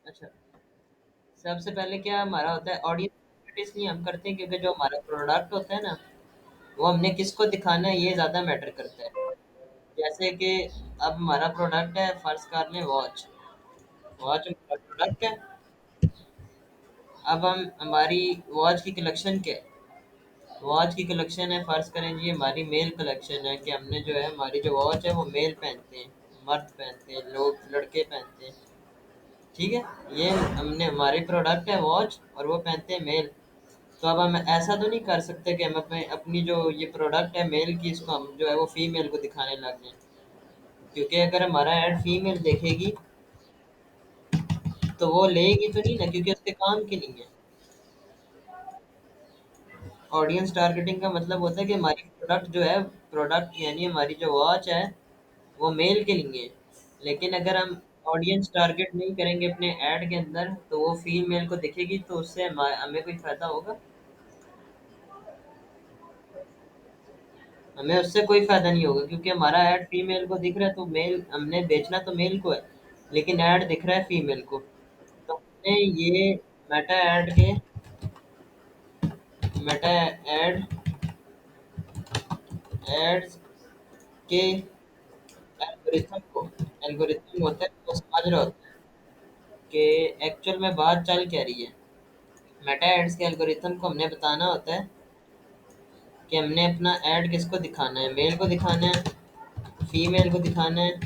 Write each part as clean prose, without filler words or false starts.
अच्छा, सबसे पहले क्या हमारा होता है ऑडियंस, इसलिए हम करते हैं क्योंकि जो हमारा प्रोडक्ट होता है ना, वो हमने किसको दिखाना है ये ज़्यादा मैटर करता है। जैसे कि अब हमारा प्रोडक्ट है, फर्ज कर लें वॉच। वॉच हमारा प्रोडक्ट है। अब हम हमारी वॉच की कलेक्शन क्या है? वॉच की कलेक्शन है, फर्ज करें जी हमारी मेल कलेक्शन है कि हमने जो है हमारी जो वॉच है वो मेल पहनते हैं, मर्द पहनते हैं, लोग लड़के पहनते हैं। ठीक है, ये हमने हमारी प्रोडक्ट है वॉच और वो पहनते हैं मेल। तो अब हम ऐसा तो नहीं कर सकते कि हम अपने अपनी जो ये प्रोडक्ट है मेल की, इसको हम जो है वो फीमेल को दिखाने लग जाएं। क्योंकि अगर हमारा ऐड फीमेल देखेगी तो वो लेगी तो नहीं ना, क्योंकि उसके काम की नहीं है। ऑडियंस टारगेटिंग का मतलब होता है कि हमारी प्रोडक्ट जो है, प्रोडक्ट यानी हमारी जो वॉच है वो मेल के लिए है। लेकिन अगर हम ऑडियंस टारगेट नहीं करेंगे अपने ऐड के अंदर तो वो फीमेल को दिखेगी, तो उससे हमें कोई फायदा होगा? हमें उससे कोई फायदा नहीं होगा, क्योंकि हमारा ऐड फीमेल को दिख रहा है, तो मेल हमने बेचना तो मेल को है, लेकिन ऐड दिख रहा है फीमेल को। तो हमने ये मेटा ऐड के मेटा ऐड एड्स के एल्गोरिथम होता है, वो समझ रहा होता है कि एक्चुअल में बात चल क्या रही है। मेटा एड्स के एल्गोरिथम को हमने बताना होता है कि हमने अपना ऐड किसको दिखाना है, मेल को दिखाना है, फीमेल को दिखाना है,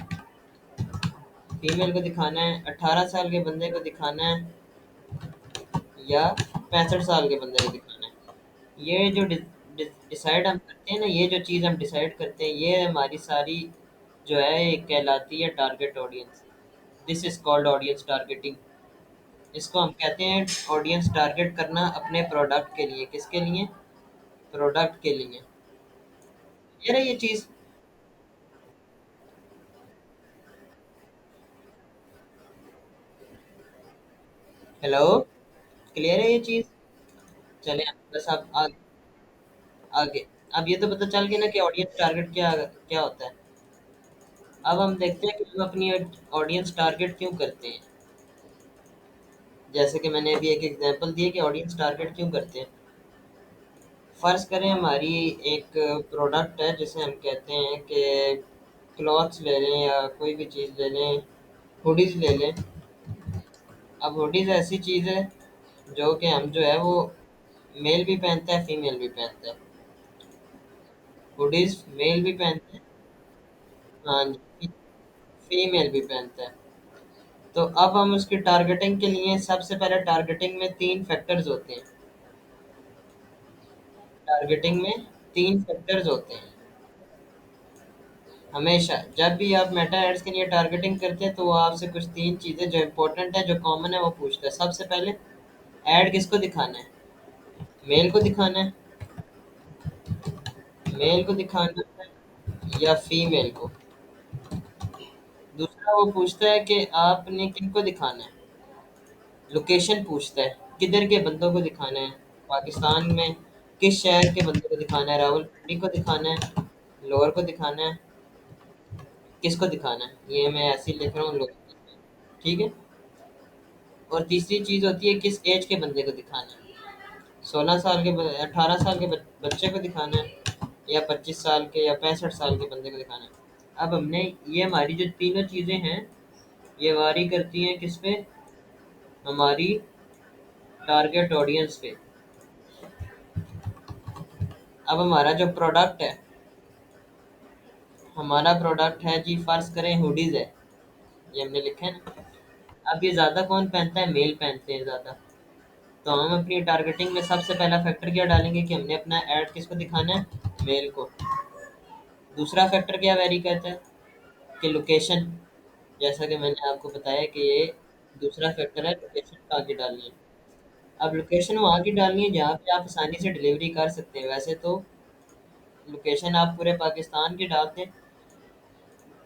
फीमेल को दिखाना है, 18 साल के बंदे को दिखाना है, या 65 साल के बंदे को दिखाना है। ये जो डिसाइड हम करते हैं ना, ये जो चीज़ हम डिसाइड करते हैं, ये हमारी सारी जो है ये कहलाती है target audience. This is called audience targeting. इसको हम कहते हैं ऑडियंस टारगेट करना अपने प्रोडक्ट के लिए। किसके लिए? प्रोडक्ट के लिए। ये रही ये चीज़। हेलो, क्लियर है ये चीज़? चले बस आप आगे आगे। अब ये तो पता चल गया ना कि ऑडियंस टारगेट क्या क्या होता है। अब हम देखते हैं कि हम अपनी ऑडियंस टारगेट क्यों करते हैं। जैसे कि मैंने अभी एक एग्जांपल दिया कि ऑडियंस टारगेट क्यों करते हैं। फर्ज करें हमारी एक प्रोडक्ट है जिसे हम कहते हैं कि क्लॉथ्स ले लें या कोई भी चीज़ ले लें, हुडीज ले लें। अब हुडीज ऐसी चीज़ है जो कि हम जो है वो मेल भी पहनता है, फीमेल भी पहनता है। हुडीज मेल भी पहनते हैं, हाँ जी, फीमेल भी पहनता है। तो अब हम उसकी टारगेटिंग के लिए सबसे पहले टारगेटिंग में तीन फैक्टर्स होते हैं। टारगेटिंग में तीन फैक्टर्स होते हैं। हमेशा जब भी आप मेटा एड्स के लिए टारगेटिंग करते हैं तो वो आपसे कुछ तीन चीज़ें जो इम्पोर्टेंट है, जो कॉमन है, वो पूछता है। सबसे पहले ऐड किसको दिखाना है? मेल को दिखाना है, मेल को दिखाना है या फीमेल को? दूसरा वो पूछता है कि आपने किनको दिखाना है। लोकेशन पूछता है, किधर के बंदों को दिखाना है। पाकिस्तान में किस शहर के बंदों को दिखाना है, रावलपिंडी को दिखाना है, लोअर को दिखाना है, किसको दिखाना है? ये मैं ऐसे ही लिख रहा हूँ लोग। ठीक है। और तीसरी चीज़ होती है किस एज के बंदे को दिखाना है। 16 साल के 18 साल के बच्चे को दिखाना है, या 25 साल के या 65 साल के बंदे को दिखाना है। अब हमने ये हमारी जो तीनों चीज़ें हैं ये वारी करती हैं किस पे? हमारी टारगेट ऑडियंस पे। अब हमारा जो प्रोडक्ट है, हमारा प्रोडक्ट है जी, फर्ज करें हुडीज है, ये हमने लिखा है ना। अब ये ज़्यादा कौन पहनता है? मेल पहनते हैं ज़्यादा। तो हम अपनी टारगेटिंग में सबसे पहला फैक्टर क्या डालेंगे कि हमने अपना ऐड किसको दिखाना है? मेल को। दूसरा फैक्टर क्या वेरी करता है? कि लोकेशन। जैसा कि मैंने आपको बताया कि ये दूसरा फैक्टर है, लोकेशन कहाँ की डालनी है। अब लोकेशन वहाँ की डालनी है जहाँ पे आप आसानी से डिलीवरी कर सकते हैं। वैसे तो लोकेशन आप पूरे पाकिस्तान की डालते हैं,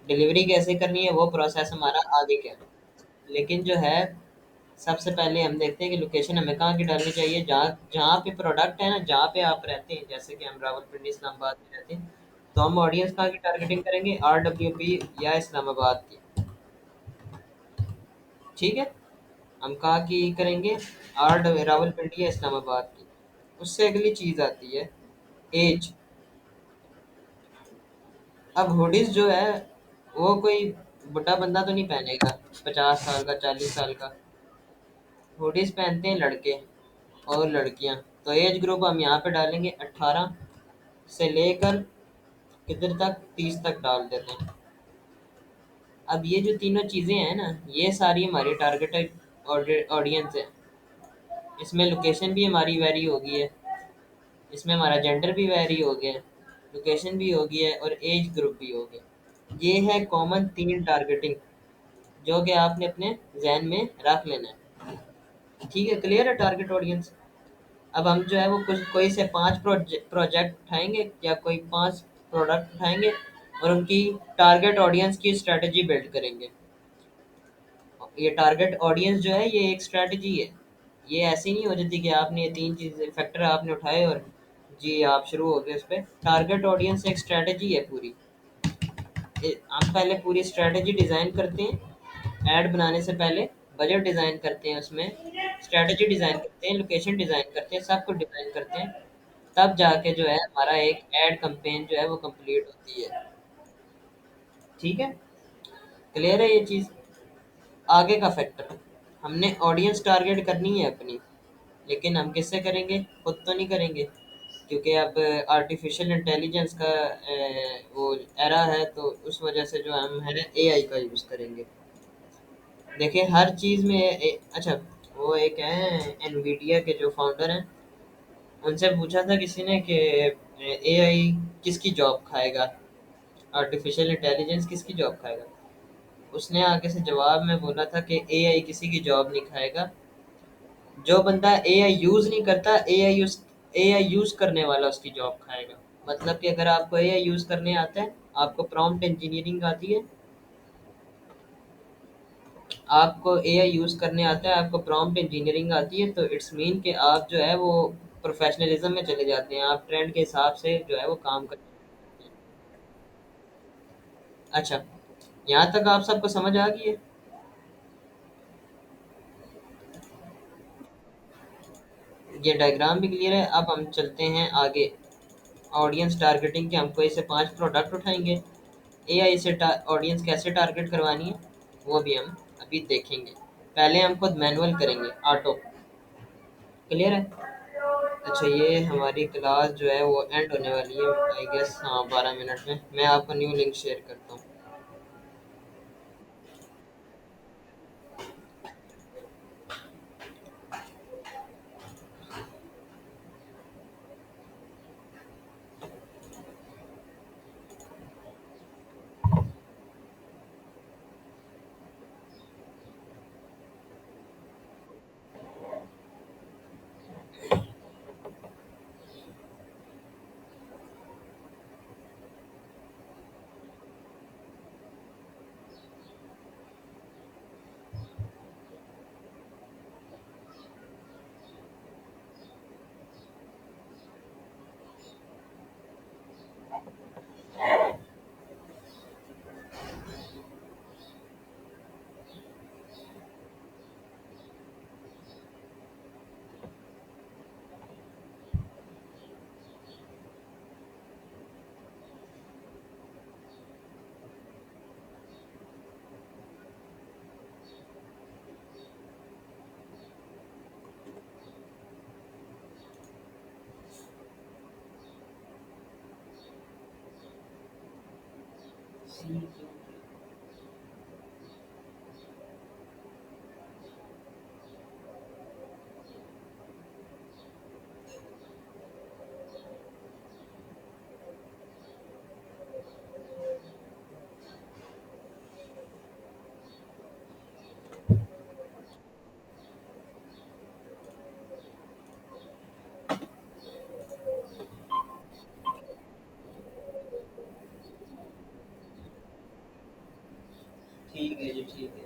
डिलीवरी कैसे करनी है वो प्रोसेस हमारा आगे क्या है। लेकिन जो है सबसे पहले हम देखते हैं कि लोकेशन हमें कहाँ की डालनी चाहिए, जहाँ जहाँ पे प्रोडक्ट है ना, जहाँ पे आप रहते हैं। जैसे कि हम रावलपिंडी इस्लामाबाद में रहते हैं, तो हम ऑडियंस कहाँ की टारगेटिंग करेंगे? RWP या इस्लामाबाद की। ठीक है। हम कहाँ की करेंगे? आर्ट रावलपिंडी या इस्लामाबाद की। उससे अगली चीज़ आती है एज। अब हुडीज जो है वो कोई बुढ़ा बंदा तो नहीं पहनेगा, 50 साल का 40 साल का। हुडीज पहनते हैं लड़के और लड़कियां। तो एज ग्रुप हम यहाँ पे डालेंगे 18 से लेकर किधर तक, 30 तक डाल देते हैं। अब ये जो तीनों चीज़ें हैं ना, ये सारी हमारी टारगेटेड ऑडियंस है। इसमें लोकेशन भी हमारी वेरी हो गई है, इसमें हमारा जेंडर भी वेरी हो गया है, लोकेशन भी हो गई है और एज ग्रुप भी हो गया। ये है कॉमन तीन टारगेटिंग जो कि आपने अपने जहन में रख लेना है। ठीक है, क्लियर है टारगेट ऑडियंस। अब हम जो है वो कुछ कोई से 5 प्रोजेक्ट उठाएंगे या कोई 5 प्रोडक्ट उठाएंगे और उनकी टारगेट ऑडियंस की स्ट्रेटजी बिल्ड करेंगे। ये टारगेट ऑडियंस जो है ये एक स्ट्रेटजी है। ये ऐसी नहीं हो जाती कि आपने ये तीन चीज़ फैक्टर आपने उठाए और जी आप शुरू हो गए उस पर। टारगेट ऑडियंस एक स्ट्रेटजी है पूरी। हम पहले पूरी स्ट्रेटजी डिज़ाइन करते हैं, ऐड बनाने से पहले बजट डिज़ाइन करते हैं, उसमें स्ट्रेटजी डिज़ाइन करते हैं, लोकेशन डिज़ाइन करते हैं, सब कुछ डिज़ाइन करते हैं। तब जाके जो है हमारा एक ऐड कैंपेन जो है वो कंप्लीट होती है। ठीक है, क्लियर है ये चीज़। आगे का फैक्टर, हमने ऑडियंस टारगेट करनी है अपनी, लेकिन हम किससे करेंगे? खुद तो नहीं करेंगे, क्योंकि अब आर्टिफिशियल इंटेलिजेंस का वो एरा है, तो उस वजह से जो हम है एआई का यूज़ करेंगे। देखिए हर चीज़ में अच्छा, वो एक है एनवीडिया के जो फाउंडर हैं, उनसे पूछा था किसी ने कि एआई किसकी जॉब खाएगा, आर्टिफिशियल इंटेलिजेंस किसकी जॉब खाएगा। उसने आगे से जवाब में बोला था कि एआई किसी की जॉब नहीं खाएगा। जो बंदा एआई यूज़ नहीं करता, एआई यूज़ करने वाला उसकी जॉब खाएगा। मतलब कि अगर आपको एआई यूज़ करने आता है, आपको प्रॉम्प्ट इंजीनियरिंग आती है, आपको एआई यूज़ करने आता है, आपको प्रॉम्प्ट इंजीनियरिंग आती है, तो इट्स मीन कि आप जो है वो प्रोफेशनलिज्म में चले जाते हैं, आप ट्रेंड के हिसाब से जो है वो काम करते हैं। अच्छा, यहाँ तक आप सबको समझ आ गई है? ये डायग्राम भी क्लियर है। अब हम चलते हैं आगे। ऑडियंस टारगेटिंग के हम कोई से 5 प्रोडक्ट उठाएंगे। एआई से ऑडियंस कैसे टारगेट करवानी है वो भी हम अभी देखेंगे। पहले हम खुद मैनुअल करेंगे, ऑटो। क्लियर है? अच्छा, ये हमारी क्लास जो है वो एंड होने वाली है आई गेस, हाँ 12 मिनट में। मैं आपको न्यू लिंक शेयर करता हूँ। ठीक है जी, ठीक है।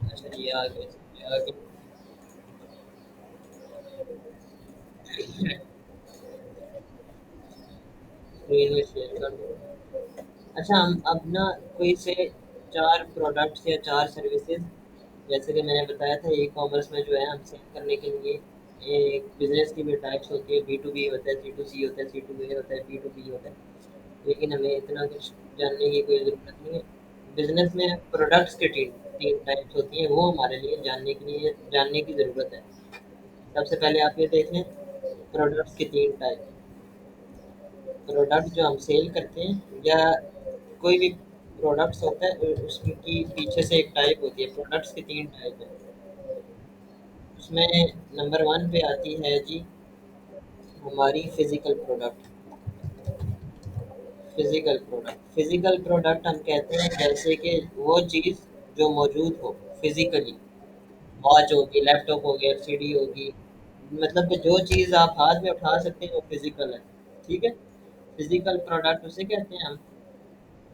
अच्छा, ये आगे आगे स्क्रीन में शेयर कर दो। अच्छा, हम अब ना कोई से चार प्रोडक्ट्स या चार सर्विसेज, जैसे कि मैंने बताया था ई कॉमर्स में जो है हम सेल करने के लिए एक बिजनेस की भी टाइप्स होती है, बी टू बी होता है, सी टू सी होता है, सी टू ए होता है, बी टू बी होता है, लेकिन हमें इतना कुछ जानने की कोई ज़रूरत नहीं है। बिजनेस में प्रोडक्ट्स के तीन तीन टाइप्स होती हैं, वो हमारे लिए जानने की ज़रूरत है। सबसे पहले आप ये देख लें, प्रोडक्ट्स के तीन टाइप। प्रोडक्ट जो हम सेल करते हैं या कोई भी प्रोडक्ट्स होता है उसकी पीछे से एक टाइप होती है, प्रोडक्ट्स की तीन टाइप है। उसमें नंबर वन पे आती है जी हमारी फिजिकल प्रोडक्ट। फिजिकल प्रोडक्ट हम कहते हैं जैसे कि वो चीज़ जो मौजूद हो फिजिकली, वॉच होगी, लैपटॉप हो गया, एलसीडी होगी, मतलब कि जो चीज़ आप हाथ में उठा सकते हैं वो फिजिकल है। ठीक है, फिजिकल प्रोडक्ट उसे कहते हैं हम।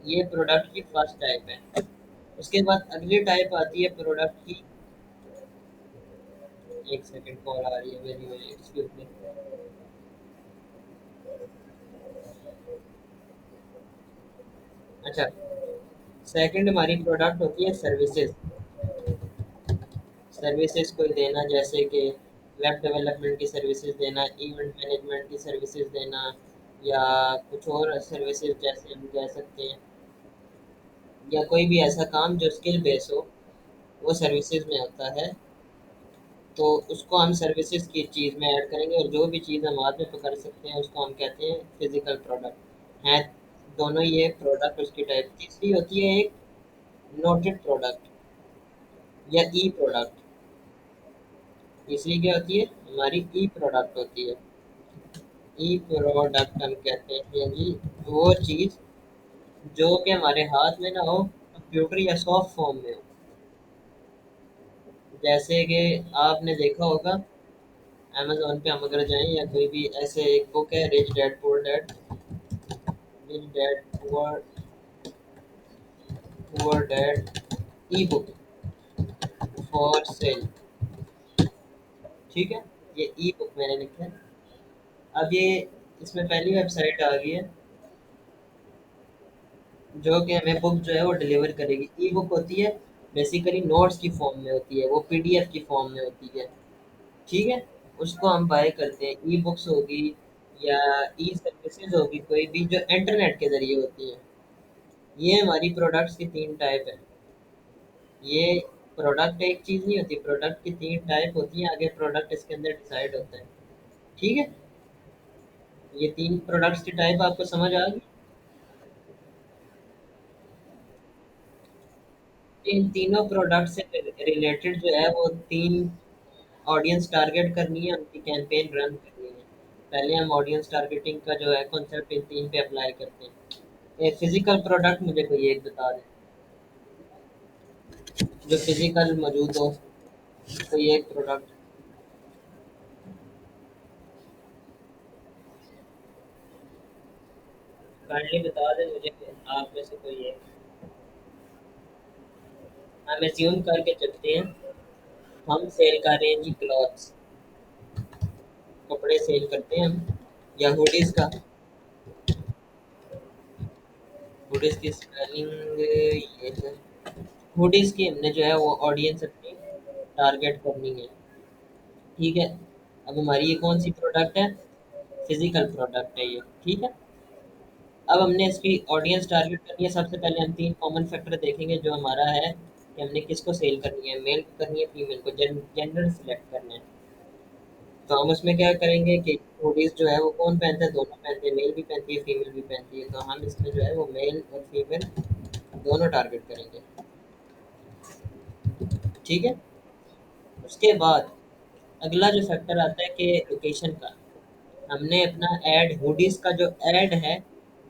ये प्रोडक्ट की फर्स्ट टाइप है। उसके बाद अगली टाइप आती है प्रोडक्ट की। एक सेकंड, कॉल आ रही है मेरी, एक्सक्यूज मी। अच्छा, सेकंड हमारी प्रोडक्ट होती है सर्विसेज। सर्विसेज कोई देना, जैसे कि वेब डेवलपमेंट की सर्विसेज देना, इवेंट मैनेजमेंट की सर्विसेज देना, या कुछ और सर्विसेज जैसे हम कह सकते हैं, या कोई भी ऐसा काम जो स्किल बेस हो, वो सर्विसेज में होता है। तो उसको हम सर्विसेज की चीज़ में ऐड करेंगे, और जो भी चीज़ हम हाथ में पकड़ सकते हैं उसको हम कहते हैं फिजिकल प्रोडक्ट हैं। दोनों ये प्रोडक्ट उसकी टाइप। तीसरी होती है एक नोटेड प्रोडक्ट या ई प्रोडक्ट। तीसरी क्या होती है, हमारी ई प्रोडक्ट होती है। ई प्रोडक्ट हम कहते हैं जी वो चीज़ जो कि हमारे हाथ में ना हो, कंप्यूटर या सॉफ्ट फॉर्म में हो। जैसे कि आपने देखा होगा, अमेज़न पे हम अगर जाएँ, या कोई भी ऐसे एक बुक है, rich dad poor dad, rich dad poor poor dad E book for sale. ठीक है, ये ई बुक मैंने लिखा है। अब ये इसमें पहली वेबसाइट आ गई है जो कि हमें बुक जो है वो डिलीवर करेगी। ई बुक होती है बेसिकली नोट्स की फॉर्म में होती है, वो पीडीएफ की फॉर्म में होती है। ठीक है, उसको हम बाय करते हैं। ई बुक्स होगी या ई सर्विसेज होगी कोई भी जो इंटरनेट के ज़रिए होती है। ये हमारी प्रोडक्ट्स की तीन टाइप है। ये प्रोडक्ट एक चीज़ नहीं होती, प्रोडक्ट की तीन टाइप होती है, आगे प्रोडक्ट इसके अंदर डिसाइड होता है। ठीक है, ये तीन प्रोडक्ट्स की टाइप आपको समझ आ गई। इन तीनों प्रोडक्ट से रिलेटेड जो है वो तीन ऑडियंस टारगेट करनी है, उनकी कैंपेन रन करनी है। पहले हम ऑडियंस टारगेटिंग का जो है कॉन्सेप्ट इन तीन पे अप्लाई करते हैं। एक फिजिकल प्रोडक्ट मुझे कोई एक बता दें जो फिजिकल मौजूद हो, कोई एक प्रोडक्ट काइंडली बता दें मुझे, आप में से कोई एक। हम एज्यूम करके चलते हैं, हम सेल कर रहे हैं जी क्लॉथ्स, कपड़े सेल करते हैं हम, या हुडीज का। हुडीज की स्पेलिंग ये है। हुडीज की हमने जो है वो ऑडियंस अपनी टारगेट करनी है। ठीक है, अब हमारी ये कौन सी प्रोडक्ट है, फिजिकल प्रोडक्ट है ये। ठीक है, अब हमने इसकी ऑडियंस टारगेट करनी है। सबसे पहले हम तीन कॉमन फैक्टर देखेंगे जो हमारा है कि हमने किसको सेल करनी है, मेल को करनी है, फीमेल को, जेंडर सिलेक्ट करना है। तो हम उसमें क्या करेंगे कि हुडीज जो है वो कौन पहनता है, दोनों पहनते हैं, मेल भी पहनती है, फीमेल भी पहनती है। तो हम इसमें जो है वो मेल और फीमेल दोनों टारगेट करेंगे। ठीक है, उसके बाद अगला जो फैक्टर आता है कि लोकेशन का। हमने अपना ऐड, हुडीज का जो ऐड है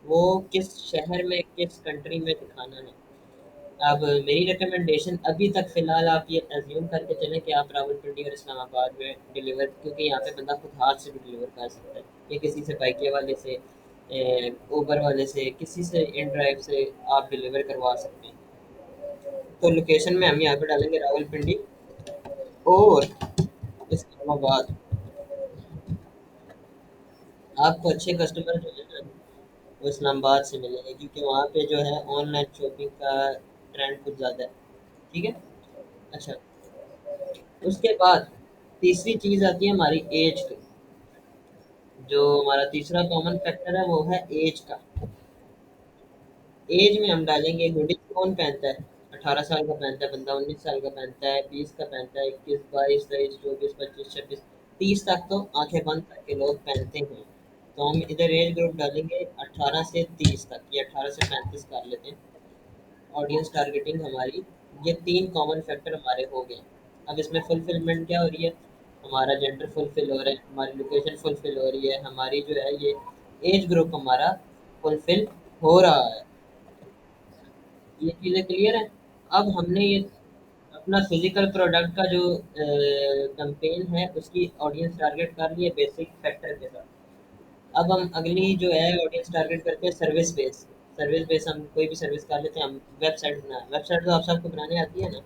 वो किस शहर में, किस कंट्री में दिखाना है। अब मेरी रिकमेंडेशन अभी तक फ़िलहाल आप ये एज्यूम करके चलें कि आप रावलपिंडी और इस्लामाबाद में डिलीवर, क्योंकि यहाँ पे बंदा खुद हाथ से भी डिलीवर कर सकता है, या किसी से बाइके वाले से, ऊबर वाले से, किसी से इन ड्राइव से आप डिलीवर करवा सकते हैं। तो लोकेशन में हम यहाँ पे डालेंगे रावलपिंडी और इस्लामाबाद। आपको अच्छे कस्टमर जो है ना वो इस्लामाबाद से मिलेंगे, क्योंकि वहाँ पे जो है ऑनलाइन शॉपिंग का ट्रेंड कुछ ज़्यादा है। ठीक है। अच्छा, उसके बाद तीसरी चीज़ आती है हमारी एज की। जो हमारा तीसरा कॉमन फैक्टर है वो है एज का। एज में हम डालेंगे हुडी कौन पहनता है? 18 साल का पहनता है बंदा, 19 साल का पहनता है, 20 का पहनता है, 21, 22, 23, 24, 25, 26, 30 तक तो आंखें बंद करके लोग पहनते हैं। तो हम इधर एज ग्रुप डालेंगे 18 से 30 तक, या 18 से 35 कर लेते हैं। ऑडियंस टारगेटिंग हमारी, ये तीन कॉमन फैक्टर हमारे हो गए। अब इसमें फुलफिलमेंट क्या हो रही है? हमारा जेंडर फुलफिल हो रहा है, हमारी लोकेशन फुलफिल हो रही है, हमारी जो है ये एज ग्रुप हमारा फुलफिल हो रहा है। ये चीज़ें क्लियर है। अब हमने ये अपना फिजिकल प्रोडक्ट का जो कैंपेन है उसकी ऑडियंस टारगेट कर लिया बेसिक फैक्टर के साथ। अब हम अगली जो है ऑडियंस टारगेट करते हैं सर्विस बेस। सर्विस बेस हम कोई भी सर्विस कर लेते हैं। हम वेबसाइट बनाए, वेबसाइट तो आप सबको बनाने आती है ना?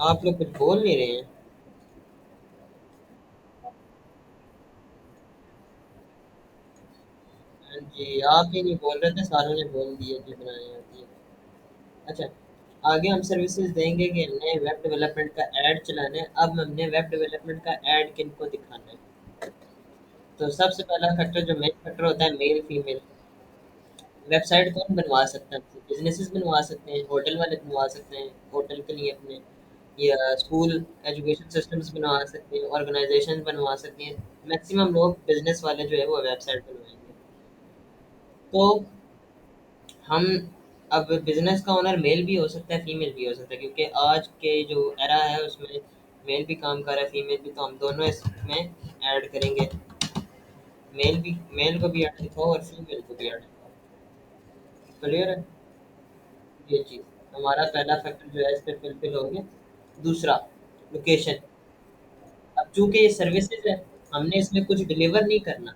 आप लोग कुछ बोल नहीं रहे हैं। हाँ जी, आप ही नहीं बोल रहे थे, सारों ने बोल दिया कि बनाने आती है। अच्छा, आगे हम सर्विसेज देंगे कि हमने वेब डेवलपमेंट का ऐड चलाना है। अब हमने वेब डेवलपमेंट का ऐड किन को दिखाना है? तो सबसे पहला फैक्टर जो मेन फैक्टर होता है मेल फीमेल। वेबसाइट कौन बनवा सकता है? बिजनेसेस बनवा सकते हैं, होटल वाले बनवा सकते हैं होटल के लिए अपने, या स्कूल एजुकेशन सिस्टम्स बनवा सकते हैं, ऑर्गेनाइजेशन बनवा सकते हैं। मैक्सिमम लोग बिजनेस वाले जो है वो वेबसाइट बनवाएंगे। तो हम, अब बिजनेस का ओनर मेल भी हो सकता है फीमेल भी हो सकता है, क्योंकि आज के जो एरा है उसमें मेल भी काम कर रहा है फीमेल भी, तो हम दोनों इसमें ऐड करेंगे। मेल भी, मेल को भी ऐड दिखाओ और फीमेल को भी ऐड दिखाओ। क्लियर है? ये चीज़ हमारा पहला फैक्टर जो है इस पे फुलफिल हो गया। दूसरा, लोकेशन। अब चूंकि ये सर्विसेज है, हमने इसमें कुछ डिलीवर नहीं करना।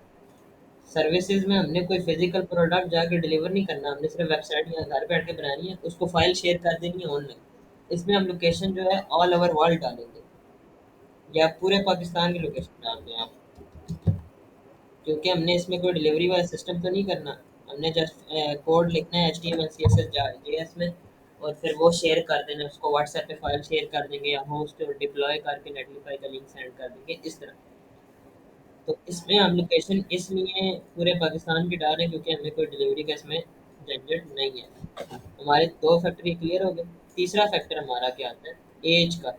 सर्विसेज में हमने कोई फिजिकल प्रोडक्ट जाके डिलीवर नहीं करना, हमने सिर्फ वेबसाइट या घर बैठ के बनानी है, उसको फाइल शेयर कर देनी है ऑनलाइन। इसमें हम लोकेशन जो है ऑल ओवर वर्ल्ड डालेंगे, या पूरे पाकिस्तान की लोकेशन डाल दें आप। क्योंकि हमने इसमें कोई डिलीवरी वाला सिस्टम तो नहीं करना। हमने जस्ट कोड लिखना है HTML CSS JS में, और फिर वो शेयर कर देना, उसको व्हाट्सएप पे फाइल शेयर कर देंगे, या होस्ट डिप्लॉय करके नेटलीफाई का लिंक सेंड कर देंगे इस तरह। तो इसमें हम लोकेशन इसलिए पूरे पाकिस्तान की डाल रहे हैं क्योंकि हमें कोई डिलीवरी का इसमें झंझट नहीं है। हमारे दो फैक्टर क्लियर हो गए। तीसरा फैक्टर हमारा क्या आता है? एज का।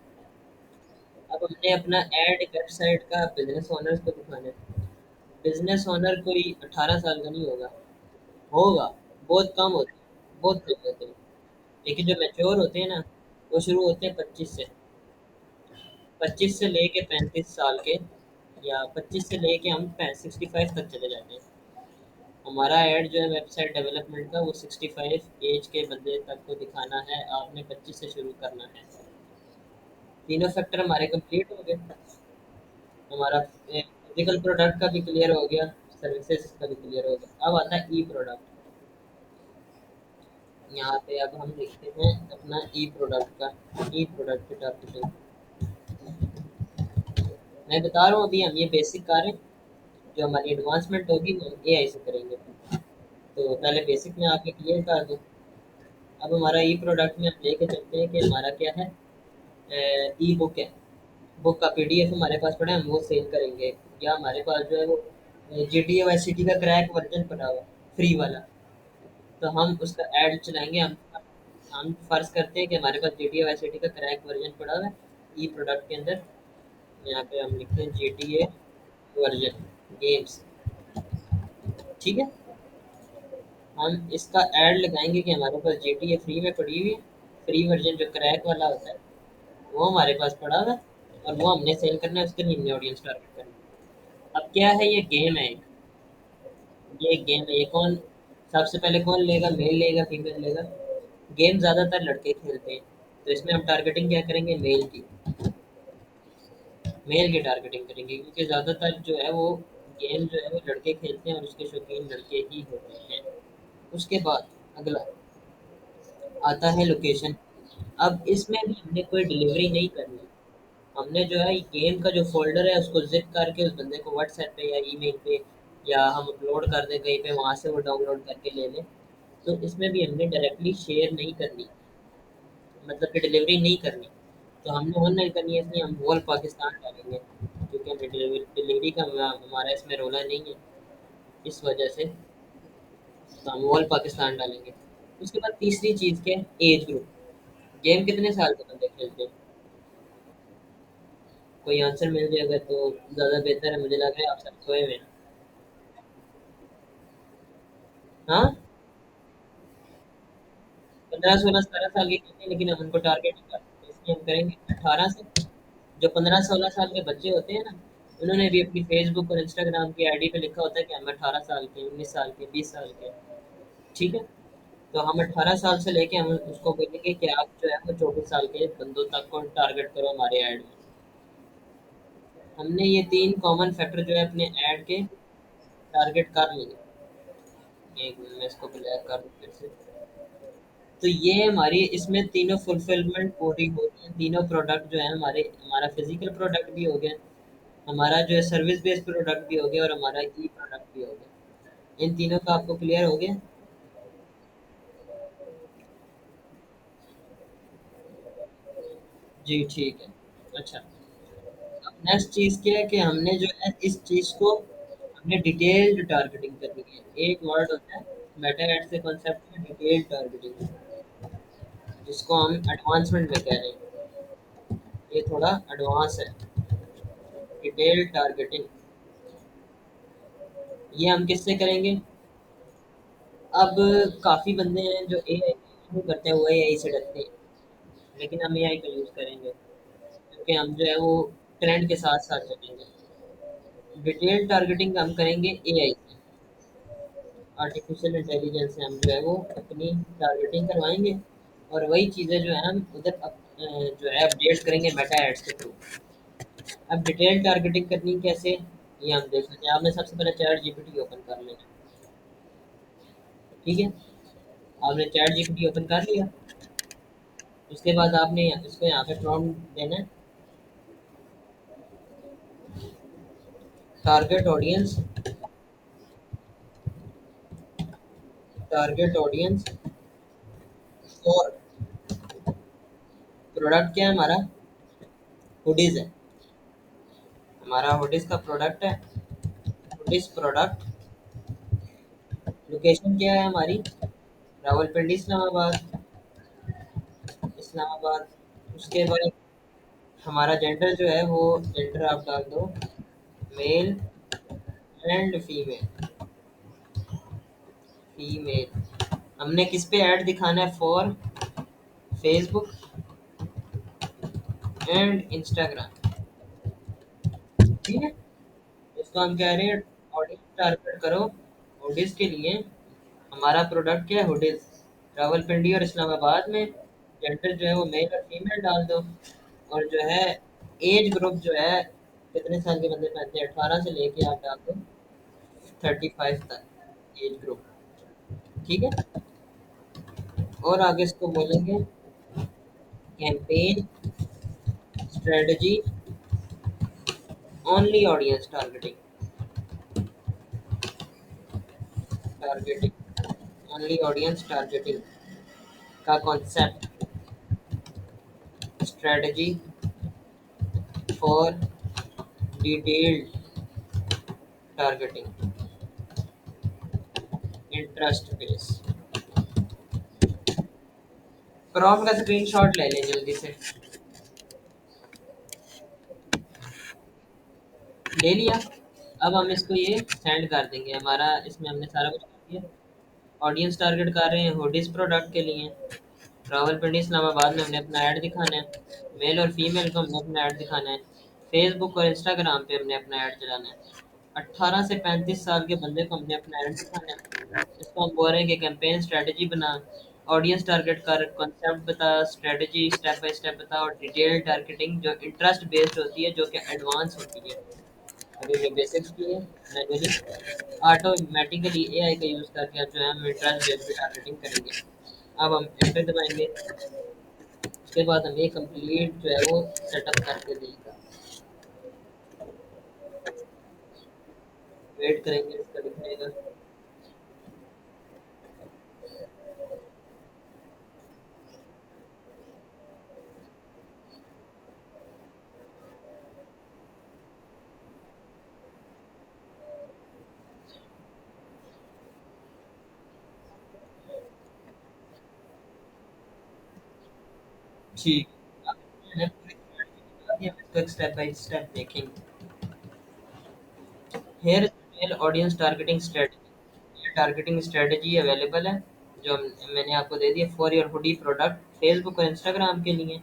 अब हमने अपना ऐड वेबसाइट का बिजनेस ओनर्स को दिखाना है। बिजनेस ओनर कोई 18 साल का नहीं होगा। होगा, बहुत कम होते हैं, बहुत कम होते हैं। लेकिन जो मैच्योर होते हैं ना, वो शुरू होते हैं 25 से लेके 35 साल के, या 25 से लेके हम 65 तक चले जाते हैं। हमारा ऐड जो है वेबसाइट डेवलपमेंट का वो 65 एज के बंदे तक को दिखाना है, आपने 25 से शुरू करना है। तीनों फैक्टर हमारे कंप्लीट हो गए। हमारा फिजिकल प्रोडक्ट का भी क्लियर हो गया, सर्विसेज का भी क्लियर हो गया। अब आता है ई प्रोडक्ट। यहाँ पे अब हम देखते हैं अपना ई प्रोडक्ट का, ई प्रोडक्ट की टारगेटिंग। मैं बता रहा हूँ अभी हम ये बेसिक कार्य, जो हमारी एडवांसमेंट होगी वो हम AI से करेंगे। तो पहले बेसिक में आपके क्लियर कर दूँ। अब हमारा ई प्रोडक्ट में हम लेके चलते हैं कि हमारा क्या है, ई बुक है। बुक का PDF हमारे पास पड़ा है, हम वो सेल करेंगे। या हमारे पास जो है वो GTA वाई सिटी का क्रैक वर्जन पड़ा हुआ है, फ्री वाला। तो हम उसका ऐड चलाएंगे। हम फर्ज करते हैं कि हमारे पास GTA वाई सिटी का क्रैक वर्जन पड़ा हुआ है ई प्रोडक्ट के अंदर। यहाँ पे हम लिखते हैं GTA वर्जन गेम्स। ठीक है। हम इसका ऐड लगाएंगे कि हमारे पास GTA फ्री में पड़ी हुई है। फ्री वर्जन जो क्रैक वाला होता है वो हमारे पास पड़ा हुआ है, और वो हमने सेल करना है, उसके लिए हमने ऑडियंस टारगेट करना है। अब क्या है, ये गेम है एक। ये एक गेम है, ये कौन सबसे पहले कौन लेगा? मेल लेगा, फीमेल लेगा? गेम ज़्यादातर लड़के खेलते हैं, तो इसमें हम टारगेटिंग क्या करेंगे? मेल की। मेल की टारगेटिंग करेंगे क्योंकि ज़्यादातर जो है वो गेम जो है वो लड़के खेलते हैं, और उसके शौकीन लड़के ही होते हैं। उसके बाद अगला आता है लोकेशन। अब इसमें भी हमने कोई डिलीवरी नहीं करनी। हमने जो है गेम का जो फ़ोल्डर है उसको ज़िप करके उस बंदे को व्हाट्सएप पे या ईमेल पे या हम अपलोड कर दें कहीं पे, वहाँ से वो डाउनलोड करके ले लें। तो इसमें भी हमने डायरेक्टली शेयर नहीं करनी, मतलब कि डिलीवरी नहीं करनी। तो हमने ऑनलाइन करनी है, इसलिए हम होल पाकिस्तान डालेंगे, क्योंकि हमें डिलीवरी का हमारा इसमें रोला नहीं है, इस वजह से। तो हम ऑल पाकिस्तान डालेंगे। उसके बाद तीसरी चीज़ क्या है, एज ग्रुप। गेम कितने साल के बंदे खेलते हैं? कोई आंसर मिल जाएगा तो ज़्यादा बेहतर है, मुझे लग रहा है आप सब सोए हुए हैं। हाँ, 15 16 17 साल के कहते हैं, लेकिन हम उनको टारगेट नहीं करते, इसलिए हम करेंगे 18 से। जो 15 16 साल के बच्चे होते हैं ना, उन्होंने भी अपनी फेसबुक और इंस्टाग्राम की आईडी पे लिखा होता है कि हम 18 साल के, 19 साल के, 20 साल के। ठीक है, तो हम 18 साल से लेके हम उसको बोलेंगे कि आप जो है वो 24 साल के बंदों तक को टारगेट करो हमारे ऐड में। हमने ये तीन कॉमन फैक्टर जो है अपने ऐड के टारगेट कर लिए। एक मिनट में इसको क्लियर कर दूं फिर से। तो ये हमारी इसमें तीनों फुलफिलमेंट पूरी हो गई, तीनों प्रोडक्ट जो है हमारे, हमारा फिजिकल प्रोडक्ट भी हो गया, हमारा जो है सर्विस बेस्ड प्रोडक्ट भी हो गया, और हमारा ई प्रोडक्ट भी हो गया। इन तीनों का आपको क्लियर हो गया? जी ठीक है। अच्छा, अब नेक्स्ट चीज़ क्या है कि हमने जो है इस चीज़ को हमने डिटेल्ड टारगेटिंग करनी है। एक वर्ड होता है मेटा एड से कॉन्सेप्ट है डिटेल्ड टारगेटिंग, जिसको हम एडवांसमेंट में कह रहे हैं। ये थोड़ा एडवांस है, डिटेल्ड टारगेटिंग। ये हम किससे करेंगे? अब काफ़ी बंदे हैं जो एआई शुरू करते हैं, वो एआई से डरते हैं, लेकिन हम एआई का यूज़ करेंगे, क्योंकि हम जो है वो ट्रेंड के साथ साथ चलेंगे। डिटेल टारगेटिंग हम करेंगे एआई से, आर्टिफिशियल इंटेलिजेंस से हम जो है वो अपनी टारगेटिंग करवाएंगे, और वही चीज़ें जो है हम उधर जो है अपडेट करेंगे मेटा एड्स के थ्रू। अब डिटेल टारगेटिंग करनी कैसे, ये हम देख लेते हैं। आपने सबसे पहले चैट जीपीटी ओपन कर लेना। ठीक है, आपने चैट जीपीटी ओपन कर लिया। उसके बाद आपने इसको यहाँ पे प्रॉम्प्ट देना है, target audience, target audience for, product क्या है हमारा? हुडीज है, हमारा हुडीज का प्रोडक्ट है। हुडीज प्रोडक्ट, लोकेशन क्या है हमारी? रावलपिंडी इस्लामाबाद, इस्लामाबाद। उसके बाद हमारा जेंडर जो है वो जेंडर आप डाल दो मेल एंड फीमेल, फीमेल। हमने किस पे ऐड दिखाना है? For Facebook and Instagram. ठीक है, इसको हम कह रहे हैं ऑडियंस टारगेट करो हुडीज के लिए। हमारा प्रोडक्ट क्या है? हुडीज, रावलपिंडी और इस्लामाबाद में। जेंडर जो है वो मेल और फीमेल डाल दो, और जो है एज ग्रुप जो है कितने साल के बंदे पहनते हैं, 18 से लेके आप डाल दो 35 तक एज ग्रुप। ठीक है, और आगे इसको बोलेंगे campaign strategy only audience targeting, targeting only audience targeting का concept, strategy for detailed targeting, interest base. Prompt का स्क्रीनशॉट ले लें जल्दी से। ले लिया? अब हम इसको ये सेंड कर देंगे, हमारा इसमें हमने सारा कुछ कर दिया। ऑडियंस टारगेट कर रहे हैं हुडीज प्रोडक्ट के लिए। रावलपिंडी इस्लामाबाद में हमने अपना ऐड दिखाना है, मेल और फीमेल को हमने अपना ऐड दिखाना है, फेसबुक और इंस्टाग्राम पे हमने अपना ऐड चलाना है। 18 से 35 साल के बंदे को हमने अपना ऐड दिखाना है। इसको हम बोल रहे हैं कि कैंपेन स्ट्रेटजी बना, ऑडियंस टारगेट कर, कॉन्सेप्ट बता, स्ट्रेटजी स्टेप बाय स्टेप बता, और डिटेल टारगेटिंग जो इंटरेस्ट बेस्ड होती है, जो कि एडवांस होती है। अभी जो बेसिक्स की है मैनुअली, ऑटोमेटिकली एआई का यूज़ करके अब जो है हम इंटरेस्ट बेस्ड टारगेटिंग करेंगे। अब हम एंटर दबाएंगे, उसके बाद हम ये कंप्लीट जो है वो सेटअप करके देगा। वेट करेंगे इसका दिखने का। ठीक। अब मैंने पूरी strategy बता दी, अब इसको एक स्टेप बाय स्टेप देखेंगे। Hair male audience targeting strategy, ये टारगेटिंग स्ट्रेटजी अवेलेबल है जो मैंने आपको दे दी है for your hoodie product, Facebook और इंस्टाग्राम के लिए।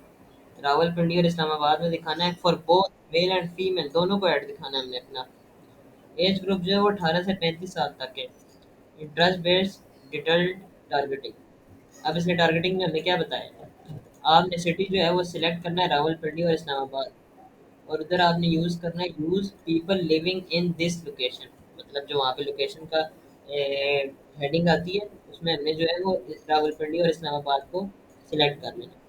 रावलपिंडी और इस्लामाबाद में दिखाना है, for both male and female दोनों को ऐड दिखाना है हमने अपना। एज ग्रुप जो है वो 18 से 35 साल तक है। Interest based detailed targeting. अब इसने टारगेटिंग में हमें क्या बताया, आपने सिटी जो है वो सिलेक्ट करना है रावलपिंडी और इस्लामाबाद, और उधर आपने यूज़ करना है use people living in this location, मतलब जो वहाँ पे लोकेशन का हेडिंग आती है उसमें हमने जो है वो रावलपिंडी और इस्लामाबाद को सिलेक्ट कर लेना।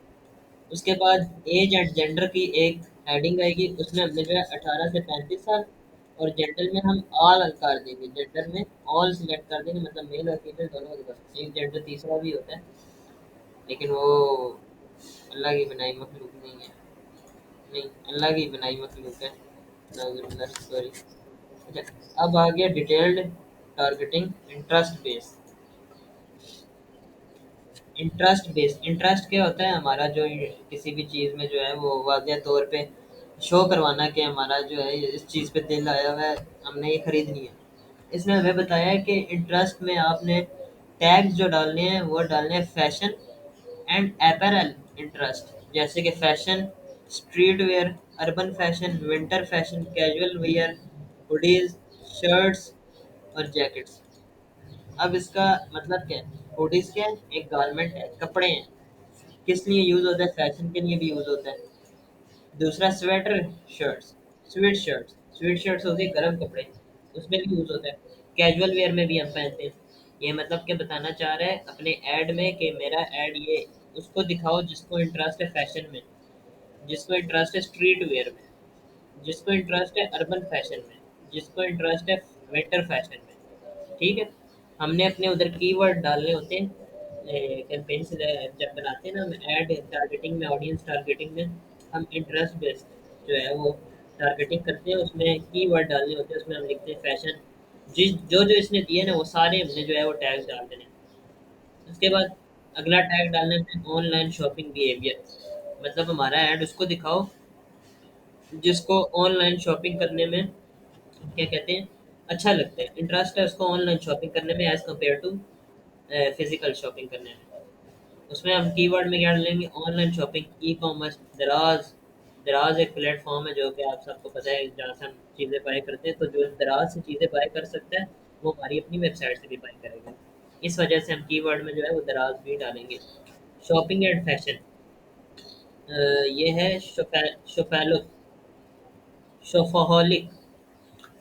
उसके बाद एज एंड जेंडर की एक हेडिंग आएगी, उसमें हमने जो है 18 से 35 साल, और जेंडर में हम ऑल कर देंगे, जेंडर में ऑल सिलेक्ट कर देंगे, मतलब मेल और फीमेल दोनों को दिखा सकते हैं। एक जेंडर तीसरा भी होता है, लेकिन वो अल्लाह की बनाई मखलूक नहीं है। नहीं, अल्लाह की बनाई मखलूक है। सॉरी। अच्छा, अब आ गया detailed targeting interest base. Interest क्या होता है, हमारा जो किसी भी चीज़ में जो है वो वाज़ह तौर पे शो करवाना कि हमारा जो है इस चीज़ पे दिल आया हुआ है, हमने ये खरीदनी है। इसमें हमें बताया है कि इंटरेस्ट में आपने टैग्स जो डालने हैं वो डालने हैं फैशन एंड अपैरल इंटरेस्ट, जैसे कि fashion, street wear, urban fashion, winter fashion, casual wear, hoodies, shirts और जैकेट्स। अब इसका मतलब क्या है, हुडीज क्या है, एक गारमेंट है, कपड़े हैं। किस लिए यूज़ होता है, फैशन के लिए भी यूज़ होता है। दूसरा स्वेटर शर्ट्स, स्वेट शर्ट्स होती है गर्म कपड़े, उसमें भी यूज़ होता है। कैजुअल वेयर में भी हम पहनते हैं। ये मतलब क्या बताना चाह रहा है अपने ऐड में कि मेरा ऐड ये उसको दिखाओ जिसको इंटरेस्ट है फैशन में, जिसको इंटरेस्ट है स्ट्रीट वेयर में, जिसको इंटरेस्ट है अर्बन फैशन में, जिसको इंटरेस्ट है विंटर फैशन में। ठीक है। हमने अपने उधर कीवर्ड डालने होते हैं कैंपेन से जब बनाते हैं ना हम ऐड टारगेटिंग में, ऑडियंस टारगेटिंग में हम इंटरेस्ट बेस्ड जो है वो टारगेटिंग करते हैं, उसमें कीवर्ड डालने होते हैं, उसमें हम लिखते हैं फैशन। जिस जो जो इसने दिए ना वो सारे हमने जो है वो टैग्स डाल देने हैं। उसके बाद अगला टैग डालना है ऑनलाइन शॉपिंग बिहेवियर, मतलब हमारा ऐड उसको दिखाओ जिसको ऑनलाइन शॉपिंग करने में क्या कहते हैं अच्छा लगता है, इंटरेस्ट है उसको ऑनलाइन शॉपिंग करने में as compared to physical shopping करने में। उसमें हम कीवर्ड में क्या डालेंगे, ऑनलाइन शॉपिंग, ई कॉमर्स, दराज। दराज एक प्लेटफॉर्म है जो कि आप सबको पता है जहाँ से हम चीज़ें बाय करते हैं, तो जो दराज से चीज़ें बाय कर सकता है वो हमारी अपनी वेबसाइट से भी बाय करेगा। इस वजह से हम कीवर्ड में जो है वो दराज भी डालेंगे। शॉपिंग एंड फैशन, ये है शोफैलो, शोफोहोलिक।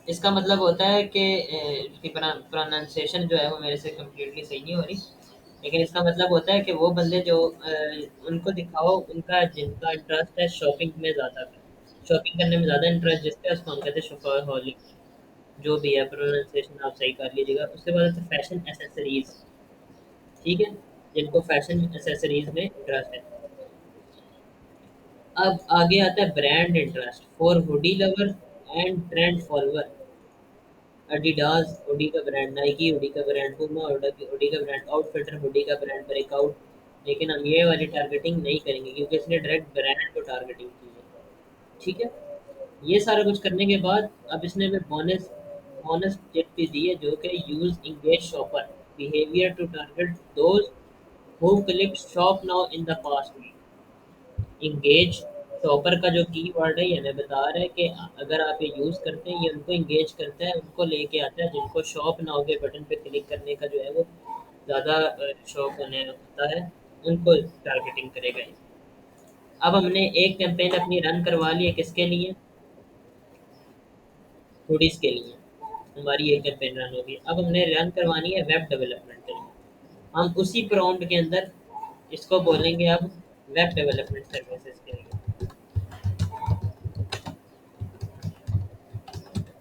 इसका मतलब होता है कि इसकी प्रोनाउंसिएशन जो है वो मेरे से कम्प्लीटली सही नहीं हो रही, लेकिन इसका मतलब होता है कि वो बंदे जो उनको दिखाओ उनका जिनका इंटरेस्ट है शॉपिंग में ज़्यादा, शॉपिंग करने में ज़्यादा इंटरेस्ट जिसका है उसको हम कहते हैं शॉपिंग। जो भी है प्रोनाउंसिएशन आप सही कर लीजिएगा। उसके बाद फैशन एसेसरीज, ठीक है, जिनको फैशन एसेसरीज में इंटरेस्ट है। अब आगे आता है brand interest for hoodie lover and trend follower. Adidas hoodie का ब्रांड, नाइकी हुडी का ब्रांड, पूमा हुडी का ब्रांड, आउटफिटर हुडी का ब्रांड, ब्रेकआउट। लेकिन हम ये वाली टारगेटिंग नहीं करेंगे क्योंकि इसने डायरेक्ट ब्रांड को टारगेटिंग की है। ठीक है। ये सारा कुछ करने के बाद अब इसने हमें बोनस बोनस टिप भी दी है जो कि use engage shopper behaviour to target those who click shop now in the past week. Engage shopper का जो कीवर्ड है ये हमें बता रहा है कि अगर आप ये यूज़ करते हैं ये उनको इंगेज करता है, उनको लेके आता है जिनको शॉप नाउ के बटन पे क्लिक करने का जो है वो ज़्यादा शौक होने होता है, उनको टारगेटिंग करेगा ये। अब हमने एक कैंपेन अपनी रन करवा ली है किसके लिए, हुडीज के लिए। हमारी एक कैंपेन रन होगी, अब हमने रन करवानी है वेब डेवलपमेंट के लिए। हम उसी प्रॉम्प्ट के अंदर इसको बोलेंगे अब वेब डेवलपमेंट सर्विसेज के लिए।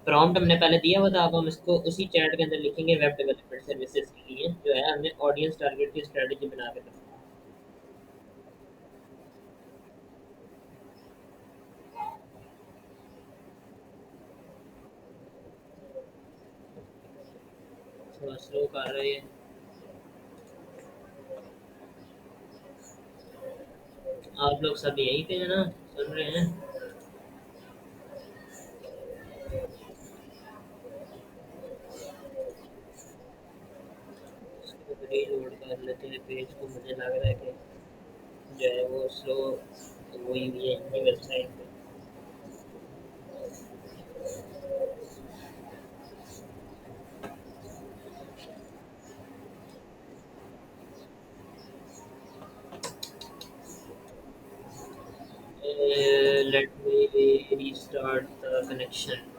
प्रॉम्प्ट हमने पहले दिया हुआ था, अब हम इसको उसी चैट के अंदर लिखेंगे वेब डेवलपमेंट सर्विसेज के लिए जो है हमने ऑडियंस टारगेट की स्ट्रेटजी बना के रखी है। थोड़ा स्लो कर रही है। आप लोग सब यहीं पे है ना, सुन रहे हैं? इसको रीलोड कर लेते हैं पेज को, मुझे लग रहा है कि जो है वो स्लो वही हुई है इनकी वेबसाइट पे। Let me restart the connection.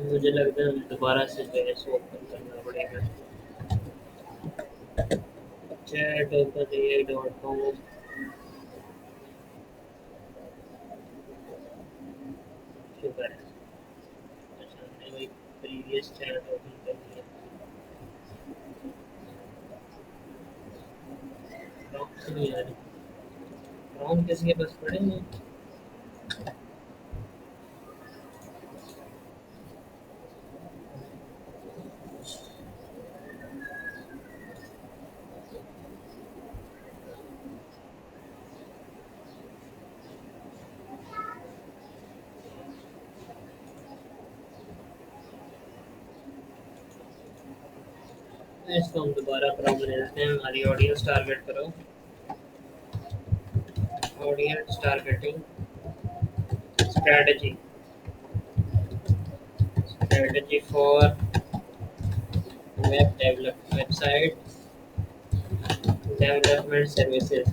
मुझे लगता है दोबारा से जो है इसको ओपन करना पड़ेगा। चैट ओपन ए डॉट कॉम। शुक्र है। अच्छा हमने वही प्रीवियस चैट ओपन कर लिया। प्रॉम्प्ट नहीं आ रही। प्रॉम्प्ट किसी के पास पड़े हैं? इसको हम दोबारा प्रॉम्प्ट दे देते हैं। हमारी ऑडियंस टारगेट करो। Audience targeting strategy. Strategy for web develop website development services.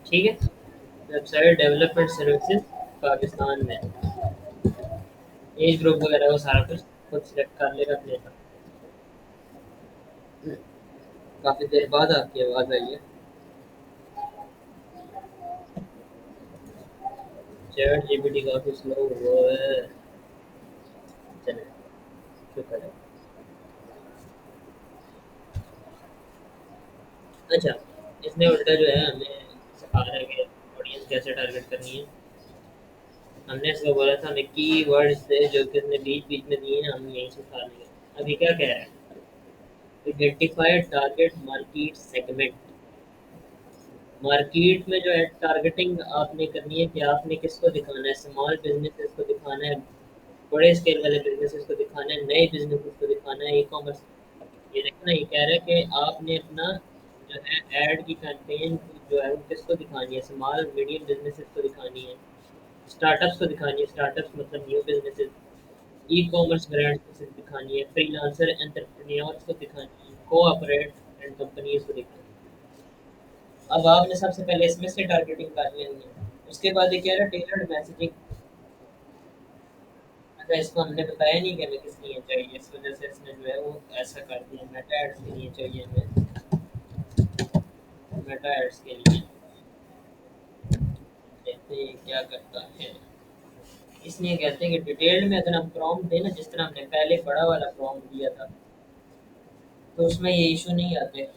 ठीक है, वेबसाइट डेवलपमेंट सर्विसेज पाकिस्तान में। एज ग्रुप वगैरह वो सारा कुछ खुद सिलेक्ट कर लेगा अपने साथ। काफ़ी देर बाद आपकी आवाज़ आई है। चैट जीपीटी काफ़ी स्लो हुआ है। चले, शुक्र है। अच्छा, इसने उल्टा जो है हमें सिखाया है कि ऑडियंस कैसे टारगेट करनी है। हमने इसको बोला था हमें की वर्ड्स थे जो कि उसने बीच बीच में दिए हैं, हम यहीं से उठा लेंगे। अभी क्या कह रहा है? Identify target market segment. Market में जो है टारगेटिंग आपने करनी है कि आपने किसको दिखाना है। स्मॉल बिजनेसेस को दिखाना है, बड़े स्केल वाले बिजनेसेस को दिखाना है, नए बिजनेसेस को दिखाना है, ई कॉमर्स। ये देखना, ये कह रहा है कि आपने अपना जो है ऐड की कैंपेन जो है वो किसको दिखानी है। स्मॉल मीडियम बिजनेसेस को दिखानी है, स्टार्टअप्स को दिखानी है। स्टार्टअप्स मतलब new businesses. E commerce brands को सिर्फ दिखानी है। फ्रीलांसर एंटरप्रेन्योर्स को दिखानी है। कोऑपरेट एंड कंपनीज को दिखानी है। अब आपने सबसे पहले इसमें से टारगेटिंग कर लेनी है। उसके बाद ये कह रहा है टेलर्ड मैसेजिंग। अच्छा, इसको हमने बताया नहीं कि हमें किस लिए चाहिए, इस वजह से इसने जो है वो ऐसा कर दिया। मेटा एड्स के लिए चाहिए हमें। मेटा एड्स के लिए देखते हैं क्या करता है। इसलिए कहते हैं कि डिटेल्ड में अगर हम प्रॉम्प्ट दें ना, जिस तरह हमने पहले बड़ा वाला प्रॉम्प्ट दिया था, तो उसमें ये इशू नहीं आते।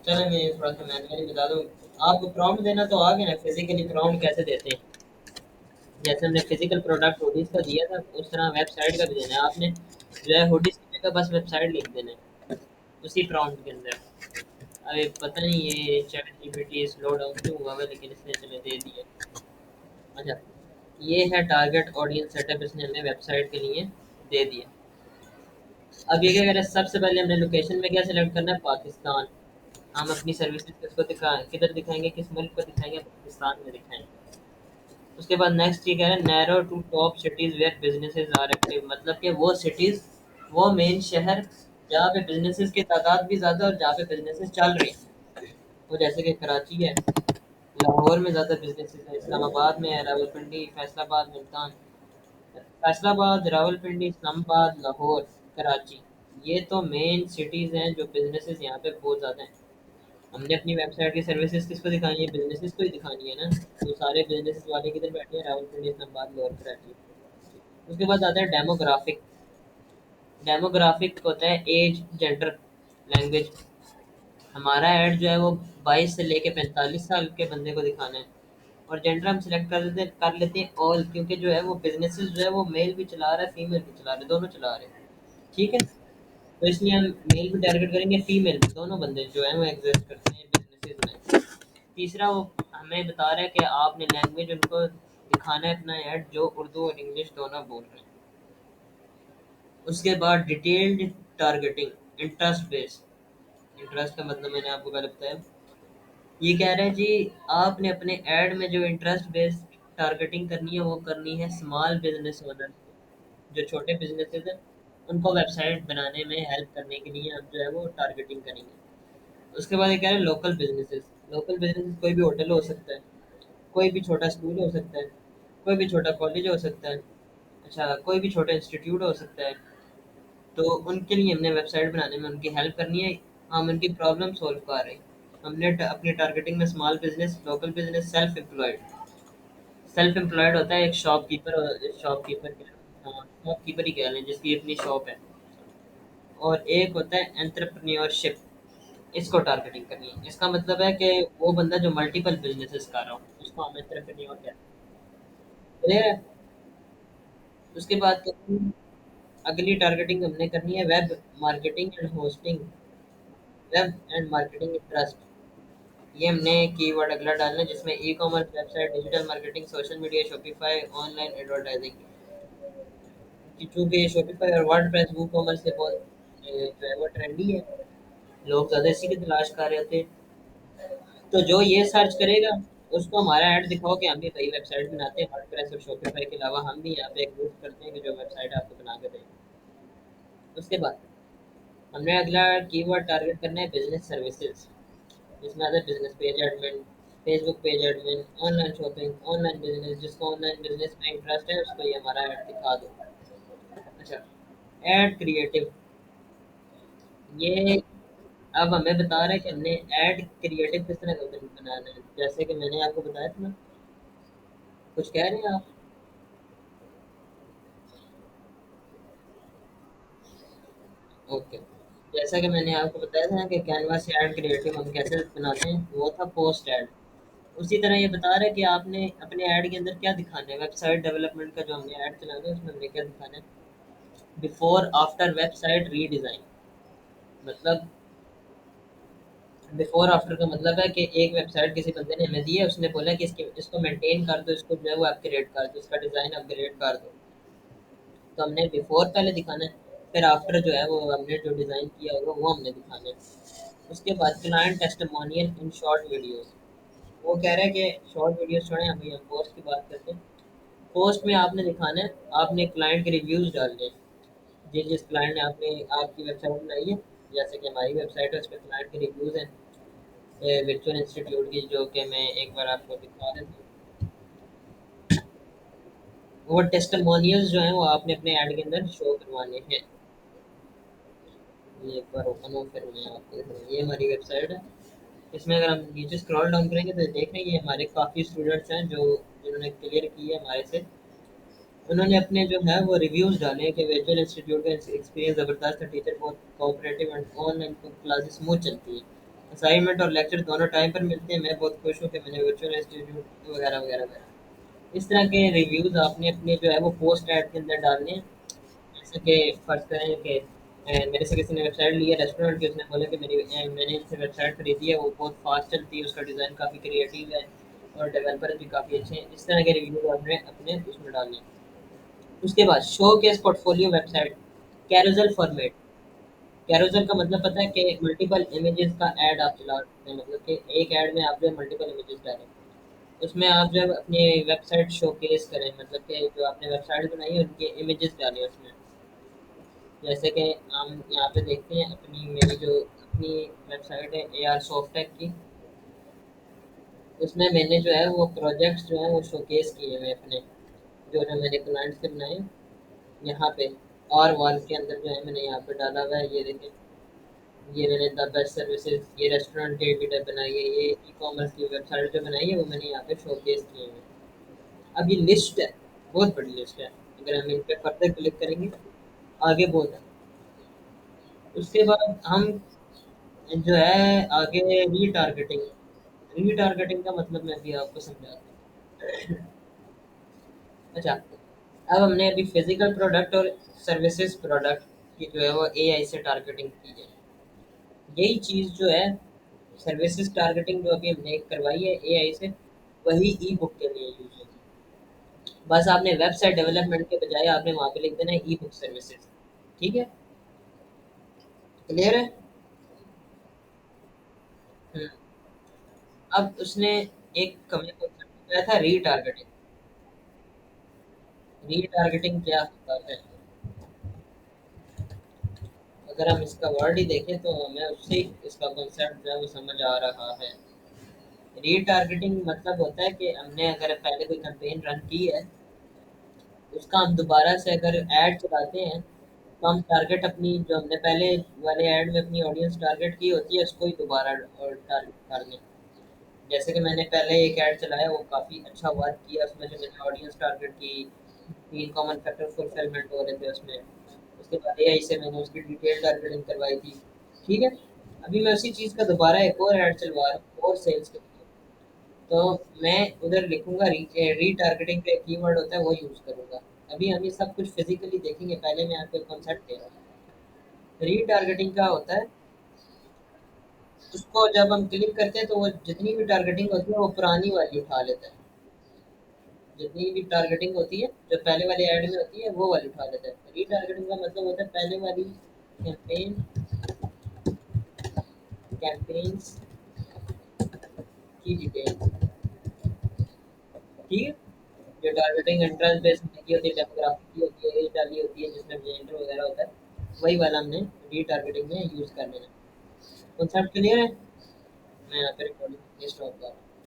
चलो मैं थोड़ा सा मैनुअली बता दूँ। आपको प्रॉम्प्ट देना तो आ गया ना, फिजिकली प्रॉम्प्ट कैसे देते हैं। जैसे हमने फिजिकल प्रोडक्ट हुडीज का दिया था, उस तरह वेबसाइट का भी देना है। आपने जो है हुडीज की जगह बस वेबसाइट लिख देना है उसी प्रॉम्प्ट के अंदर। अरे पता नहीं ये चैट जीपीटी स्लो डाउन क्यों हुआ है, लेकिन इसने चले दे दिया। अच्छा, ये है टारगेट ऑडियंस सेटअप, इसने हमें वेबसाइट के लिए दे दिया। अब ये क्या करें, सबसे पहले हमने लोकेशन में क्या सिलेक्ट करना है, पाकिस्तान। हम अपनी सर्विसेज किसको दिखा किधर दिखाएंगे, किस मुल्क को दिखाएंगे, पाकिस्तान में दिखाएंगे। اس کے بعد نیکسٹ یہ کہہ رہے ہیں narrow to top cities where businesses are active, مطلب کہ وہ سٹیز، وہ مین شہر جہاں پہ بزنسز کی تعداد بھی زیادہ اور جہاں پہ بزنسز چل رہی ہیں، وہ جیسے کہ کراچی ہے، لاہور میں زیادہ بزنسز ہیں، اسلام آباد میں ہے، راولپنڈی، فیصل آباد، ملتان، فیصل آباد، راولپنڈی، اسلام آباد، لاہور، کراچی، یہ تو مین سٹیز ہیں جو بزنسز یہاں پہ بہت زیادہ ہیں۔ ہم نے اپنی ویب سائٹ کی سروسز کس کو دکھانی ہے؟ بزنسز کو ہی دکھانی ہے نا، تو سارے بزنسز والے کدھر بیٹھے ہیں؟ راولپنڈی، اسلام آباد، لاہور، کراچی۔ اس کے بعد آتا ہے ڈیموگرافک۔ ڈیموگرافک ہوتا ہے ایج، جینڈر، لینگویج۔ ہمارا ایڈ جو ہے وہ 22 سے لے کے 45 سال کے بندے کو دکھانا ہے، اور جینڈر ہم سلیکٹ کر لیتے ہیں آل، کیونکہ جو ہے وہ بزنسز جو ہے وہ میل بھی چلا رہا ہے، فیمیل بھی چلا رہا ہے، دونوں چلا رہے ہیں، ٹھیک ہے؟ تو اس لیے ہم میل بھی ٹارگیٹ کریں گے، فیمیل بھی، دونوں بندے جو ہیں وہ ایگزسٹ کرتے ہیں بزنسز میں۔ تیسرا وہ ہمیں بتا رہا ہے کہ آپ نے لینگویج ان کو دکھانا ہے اپنا ایڈ جو اردو اور انگلش دونوں بول رہے ہیں۔ اس کے بعد ڈیٹیلڈ ٹارگیٹنگ، انٹرسٹ بیس۔ انٹرسٹ کا مطلب میں نے آپ کو پہلے بتایا، یہ کہہ رہے ہیں جی آپ نے اپنے ایڈ میں جو انٹرسٹ بیس ٹارگیٹنگ کرنی ہے وہ کرنی ہے اسمال بزنس اونر، جو چھوٹے بزنسز ہیں ان کو ویب سائٹ بنانے میں ہیلپ کرنے کے لیے ہم جو ہے وہ ٹارگیٹنگ کریں گے۔ اس کے بعد یہ کہہ رہے ہیں لوکل بزنسز۔ لوکل بزنس کوئی بھی ہوٹل ہو سکتا ہے، کوئی بھی چھوٹا اسکول ہو سکتا ہے، کوئی بھی چھوٹا کالج ہو سکتا ہے، اچھا کوئی بھی چھوٹا انسٹیٹیوٹ ہو سکتا ہے، تو ان کے لیے ہم نے ویب سائٹ بنانے میں ان کی ہیلپ کرنی ہے، ہم ان کی پرابلم سولو کر رہے ہیں۔ ہم نے اپنی ٹارگیٹنگ میں small business, local business, self employed. Self employed ہوتا ہے ایک شاپ کیپر، شاپ کیپر، ہاں شاپ کیپر ہی کہہ لیں جس کی اپنی شاپ ہے، اور ایک ہوتا ہے انٹرپرینور شپ، اس کو ٹارگیٹنگ کرنی ہے۔ اس کا مطلب ہے کہ وہ بندہ جو ملٹیپل بزنسز کر رہا ہو اس کو ہم انٹرپرینور کہتے ہیں، clear ہے؟ اس کے بعد اگلی ٹارگیٹنگ ہم نے کرنی ہے web marketing and hosting, web and marketing trust. یہ ہم نے کی ورڈ اگلا ڈالنا ہے جس میں e-commerce, website, digital marketing, social media, Shopify, online advertising, کہ چونکہ شاپیفائی اور ورڈ پریس وو کامرس سے بہت جو ہے وہ ٹرینڈی ہے، لوگ زیادہ اسی کی تلاش کر رہے ہوتے ہیں، تو جو یہ سرچ کرے گا اس کو ہمارا ایڈ دکھاؤ کہ ہم بھی کئی ویب سائٹ بناتے ہیں ورڈ پریس اور شاپیفائی کے علاوہ، ہم بھی یہاں پہ ایک گروپ کرتے ہیں کہ جو ویب سائٹ آپ کو بنا کے دیں۔ اس کے بعد ہم نے اگلا کی ورڈ ٹارگیٹ کرنا ہے بزنس سروسز، جس میں آتا ہے business page admin, Facebook page admin, online shopping, online business, جس کو آن لائن بزنس میں انٹرسٹ ہے اس کو یہ ہمارا ایڈ دکھا دو۔ اچھا، ایڈ کریٹو، یہ اب ہمیں بتا رہا ہے کہ ہم نے ایڈ کریٹو کس طرح کا بنانا ہے، جیسے کہ میں نے آپ کو بتایا تھا نا، کچھ کہہ رہے ہیں آپ؟ اوکے، جیسا کہ میں نے آپ کو بتایا تھا نا کہ کینوا سے ایڈ کریٹو ہم کیسے بناتے ہیں، وہ تھا پوسٹ ایڈ۔ اسی طرح یہ بتا رہا ہے کہ آپ نے اپنے ایڈ کے اندر کیا دکھانا ہے، ویب سائٹ ڈیولپمنٹ کا جو ہم نے ایڈ چلانا ہے اس میں ہم نے کیا دکھانا ہے، بیفور آفٹر ویب سائٹ ری ڈیزائن، مطلب بیفور آفٹر کا مطلب ہے کہ ایک ویب سائٹ کسی بندے نے ہمیں دی ہے، اس نے بولا کہ اس کو مینٹین کر دو، اس کو جو ہے وہ اپ گریڈ کر دو، اس کا ڈیزائن اپ گریڈ کر دو، تو ہم نے بیفور پہلے دکھانا ہے، پھر آفٹر جو ہے وہ ہم نے جو ڈیزائن کیا ہوگا وہ ہم نے دکھانا ہے۔ اس کے بعد client testimonial in short videos, وہ کہہ رہے ہیں کہ شارٹ ویڈیوز چھوڑیں، ابھی ہم پوسٹ کی بات کرتے ہیں۔ پوسٹ میں آپ نے دکھانا ہے، آپ نے کلائنٹ کے ریویوز ڈالنے ہیں، جس کلائنٹ نے آپ کی ویب سائٹ بنائی ہے، جیسے کہ ہماری ویب سائٹ ہے اس پہ کلائنٹ کے ریویوز ہیں ورچوئل انسٹیٹیوٹ کی، جو کہ میں ایک بار آپ کو دکھا دیتا ہوں۔ وہ ٹیسٹمونیلز جو ہیں وہ آپ نے اپنے ایڈ کے اندر شو کروانے ہیں۔ یہ ایک بار اوپن ہو، پھر میں آپ کو دکھاؤں۔ یہ ہماری ویب سائٹ ہے، اس میں اگر ہم نیچے اسکرول ڈاؤن کریں گے تو دیکھ رہے ہیں یہ ہمارے کافی اسٹوڈنٹس ہیں جو جنہوں نے کلیئر کی ہے ہمارے سے، انہوں نے اپنے جو ہے وہ ریویوز ڈالے ہیں کہ ورچوئل انسٹیٹیوٹ کا ایکسپیرینس زبردست ہے، ٹیچر بہت cooperative and on line classes smooth چلتی ہے، اسائنمنٹ اور لیکچر دونوں ٹائم پر ملتے ہیں، میں بہت خوش ہوں کہ میں نے ورچوئل انسٹیٹیوٹ وغیرہ وغیرہ وغیرہ۔ اس طرح کے ریویوز آپ نے اپنے جو ہے وہ پوسٹ ایڈ کے اندر ڈالنے ہیں، جیسے کہ فرض کریں کہ میرے سے کسی نے ویب سائٹ لی ہے ریسٹورینٹ کی، اس نے بولا کہ میں نے ان سے ویب سائٹ خریدی ہے، وہ بہت فاسٹ چلتی ہے، اس کا ڈیزائن کافی کریٹیو ہے اور ڈیولپر بھی کافی اچھے ہیں، اس طرح کے ریویو آپ نے اپنے اس میں ڈالنے ہیں۔ اس کے بعد showcase portfolio website, carousel format. Carousel کا مطلب پتہ ہے کہ ملٹیپل امیجز کا ایڈ آپ چلا سکتے ہیں، مطلب کہ ایک ایڈ میں آپ جو ملٹیپل امیجز ڈالیں، اس میں آپ جب اپنی ویب سائٹ شو کیس کریں، مطلب کہ جو آپ نے ویب سائٹ بنائی ہے ان کے امیجز ڈالیں اس میں. جیسے کہ ہم یہاں پہ دیکھتے ہیں اپنی میری جو اپنی ویب سائٹ ہے اے آر سافٹ ٹیک کی، اس میں نے جو ہے وہ پروجیکٹس جو ہیں وہ شو کیس کیے ہوئے اپنے، جو جو میں نے کلائنٹ سے بنائے یہاں پہ. اور وال کے اندر جو ہے میں نے یہاں پہ ڈالا ہوا ہے، یہ دیکھیں، یہ میں نے دا بیسٹ سروسز، یہ ریسٹورینٹ کی ویڈیو بنائی ہے، یہ ای کامرس کی ویب سائٹ جو بنائی ہے وہ میں نے یہاں پہ شو کیس کیے ہیں. اب یہ لسٹ ہے، بہت بڑی لسٹ ہے. اگر ہم ان پہ فردر کلک کریں گے آگے بہت ہے. اس کے بعد ہم جو ہے آگے ری ٹارگیٹنگ. ری ٹارگیٹنگ کا مطلب میں بھی آپ کو سمجھاتا ہوں. اچھا، اب ہم نے ابھی فزیکل پروڈکٹ اور سروسز پروڈکٹ کی جو ہے وہ اے آئی سے ٹارگیٹنگ کی ہے. یہی چیز جو ہے سروسز ٹارگیٹنگ جو ابھی ہم نے کروائی ہے اے آئی سے، وہی ای بک کے لیے یوز ہوگی. بس آپ نے ویب سائٹ ڈیولپمنٹ کے بجائے آپ نے وہاں پہ لکھ دینا ہے ای بک سروسز. ٹھیک ہے، کلیئر ہے. ہوں. اب اس نے ایک کمرے کو کیا تھا، ری ٹارگیٹنگ. ری ٹارگیٹنگ کیا ہوتا ہے؟ اگر ہم اس کا ورڈ ہی دیکھیں تو ہمیں اس سے اس کا کنسیپٹ جو ہے وہ سمجھ آ رہا ہے. ری ٹارگیٹنگ مطلب ہوتا ہے کہ ہم نے اگر پہلے کوئی کمپین رن کی ہے، اس کا ہم دوبارہ سے اگر ایڈ چلاتے ہیں تو ہم ٹارگیٹ اپنی جو ہم نے پہلے والے ایڈ میں اپنی آڈینس ٹارگیٹ کی ہوتی ہے اس کو ہی دوبارہ ٹارگیٹ کر لیں. جیسے کہ میں نے پہلے ایک ایڈ چلایا، وہ کافی اچھا ورک کیا، اس میں جو میں نے آڈینس ٹارگیٹ کی، 3 کامن فیکٹر فلفلمنٹ ہو رہے تھے اس میں. اس کے بعد اے آئی سے میں نے اس کی ڈیٹیل ٹارگیٹنگ کروائی تھی. ٹھیک ہے، ابھی میں اسی چیز کا دوبارہ ایک اور ایڈ چلوا رہا ہوں اور سیلس کے لیے. تو میں ادھر لکھوں گا ری ٹارگیٹنگ کا کی ورڈ ہوتا ہے وہ یوز کروں گا. ابھی ہم یہ سب کچھ فزیکلی دیکھیں گے، پہلے میں آپ کو کانسیپٹ دے رہا ہوں. ری ٹارگیٹنگ کا ہوتا ہے، اس کو جب ہم کلک کرتے ہیں تو وہ جتنی بھی ٹارگیٹنگ ہوتی ہے وہ پرانی والی اٹھا لیتا ہے. جتنی بھی ٹارگیٹنگ ہوتی ہے جو پہلے والے ایڈ میں ہوتی ہے وہ والی اٹھا لیتا ہے. ری ٹارگیٹنگ کا مطلب ہوتا ہے پہلے والی کیمپین کیمپینس کی ڈیٹیل. ٹھیک ہے، جو ٹارگیٹنگ انٹرنس بیس کی ہوتی ہے، ڈیموگرافی کی ہوتی ہے، ایج ڈالی ہوتی ہے جس میں جینڈر وغیرہ ہوتا ہے، وہی والا ہم نے ری ٹارگیٹنگ میں یوز کر لینا. کنسیپٹ کلیئر ہے؟ میں یہاں پہ ریکارڈنگ اسٹاپ کر رہا ہوں.